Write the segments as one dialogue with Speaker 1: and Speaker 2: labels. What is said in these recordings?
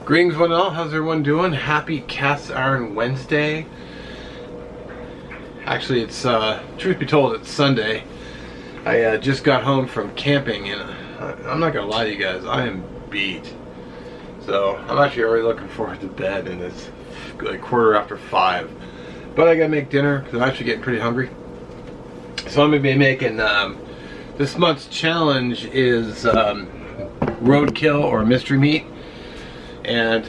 Speaker 1: Greetings one and all, how's everyone doing? Happy Cast Iron Wednesday. Actually, it's, truth be told, it's Sunday. I just got home from camping and I'm not gonna lie to you guys, I am beat. So, I'm actually already looking forward to bed and it's like 5:15. But I gotta make dinner because I'm actually getting pretty hungry. So I'm gonna be making, this month's challenge is roadkill or mystery meat. And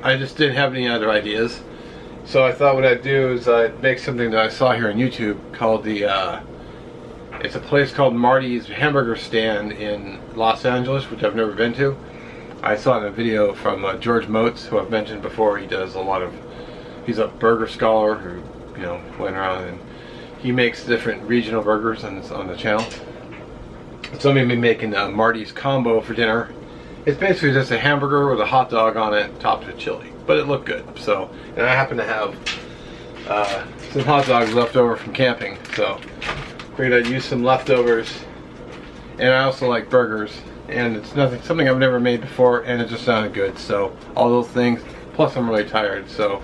Speaker 1: I just didn't have any other ideas. So I thought what I'd do is I'd make something that I saw here on YouTube called the, it's a place called Marty's Hamburger Stand in Los Angeles, which I've never been to. I saw it in a video from George Motes, who I've mentioned before. He does a lot of, he's a burger scholar who, you know, went around and he makes different regional burgers on the channel. So I'm going to be making Marty's combo for dinner. It's basically just a hamburger with a hot dog on it, topped with chili. But it looked good. So, and I happen to have some hot dogs left over from camping. So, figured I'd use some leftovers. And I also like burgers. And it's something I've never made before, and it just sounded good. So, all those things. Plus, I'm really tired. So,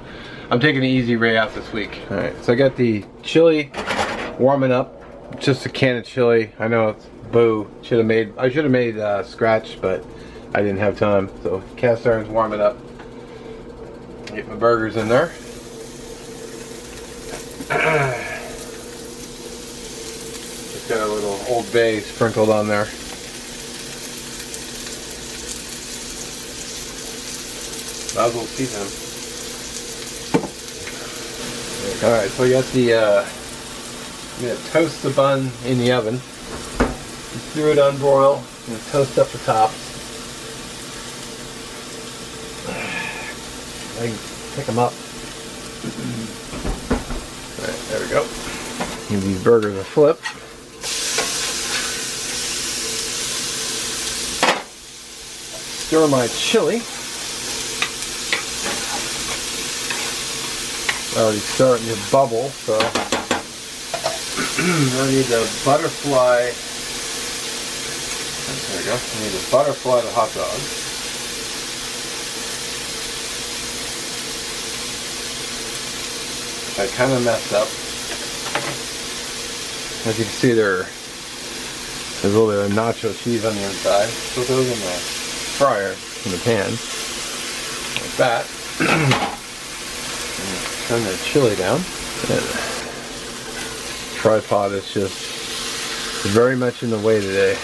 Speaker 1: I'm taking the easy way out this week. All right. So I got the chili warming up. Just a can of chili. I know it's boo. I should have made scratch, but I didn't have time, so cast iron's warming up. Get my burgers in there. Just got a little Old Bay sprinkled on there. Might as well season them. Alright, so we got the, I'm going to toast the bun in the oven. Just threw it on broil and toast up the top. I can pick them up. Alright, there we go. Give these burgers a flip. Stir my chili. Already starting to bubble, so I need the butterfly. There we go. I need to butterfly the hot dog. I kind of messed up. As you can see, there's a little bit of nacho cheese on the inside. Put those in the fryer, in the pan, like that. Turn the chili down. And tripod is just very much in the way today.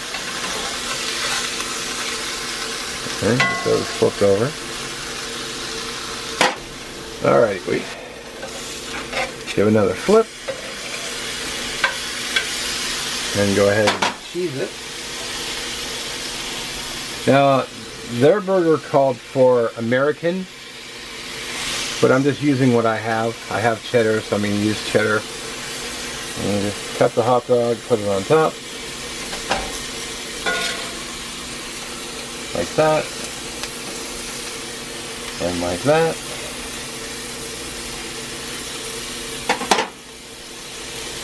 Speaker 1: Okay, so it's flipped over. Alright, give another flip. And go ahead and cheese it. Now, their burger called for American, but I'm just using what I have. I have cheddar, so I'm going to use cheddar. And just cut the hot dog, put it on top. Like that. And like that.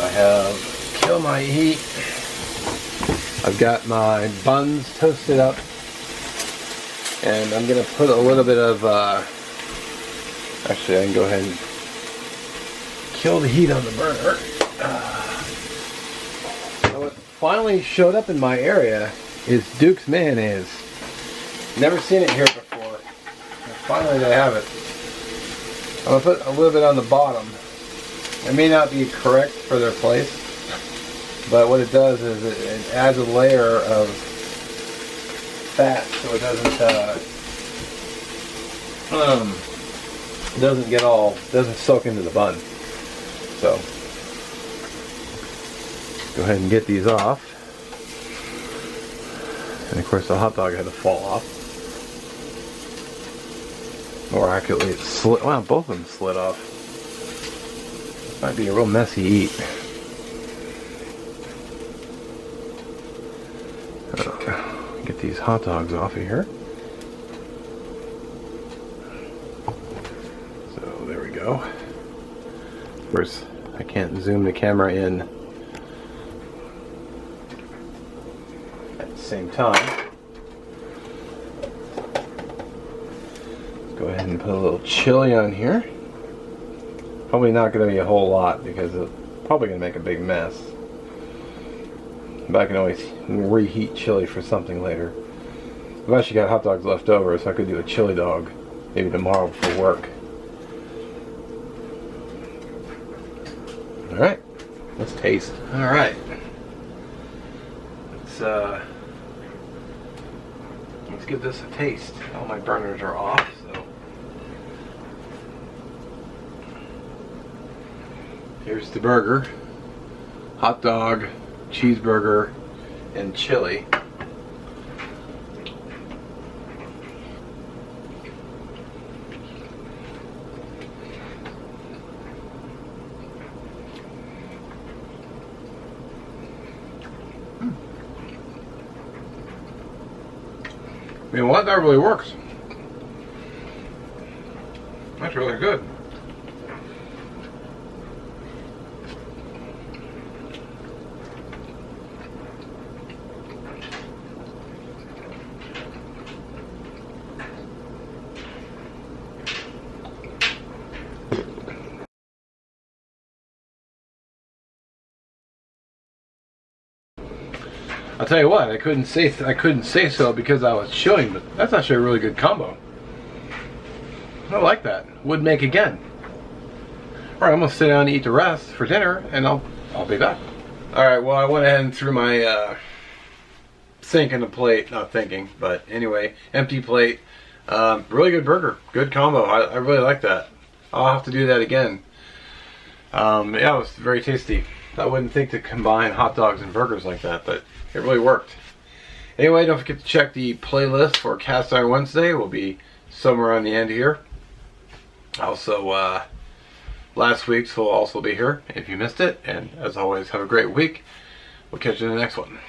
Speaker 1: I have Kill My Heat. I've got my buns toasted up. And I'm going to put a little bit of, actually I can go ahead and kill the heat on the burner. What finally showed up in my area is Duke's mayonnaise. Never seen it here before. Finally they have it. I'm going to put a little bit on the bottom. It may not be correct for their place, but what it does is it adds a layer of fat so it doesn't soak into the bun. So go ahead and get these off. And of course the hot dog had to fall off. More accurately, it slid. Wow, both of them slid off. Might be a real messy eat. Get these hot dogs off of here. So there we go. Of course, I can't zoom the camera in at the same time. and put a little chili on here. Probably not going to be a whole lot because it's probably going to make a big mess. But I can always reheat chili for something later. I've actually got hot dogs left over, so I could do a chili dog maybe tomorrow for work. Alright, let's taste. Alright. Let's give this a taste. All my burners are off, so. Here's the burger. Hot dog, cheeseburger, and chili. You know what? That really works. That's really good. I'll tell you what, I couldn't say so because I was chewing, but that's actually a really good combo. I like that. Would make again. Alright, I'm gonna sit down and eat the rest for dinner, and I'll be back. Alright, well, I went ahead and threw my sink in the plate, not thinking, but anyway, empty plate. Really good burger, good combo. I really like that. I'll have to do that again. Yeah, it was very tasty. I wouldn't think to combine hot dogs and burgers like that, but it really worked. Anyway, don't forget to check the playlist for Cast Iron Wednesday. Will be somewhere on the end here. Also, last week's will also be here if you missed it. And as always, have a great week. We'll catch you in the next one.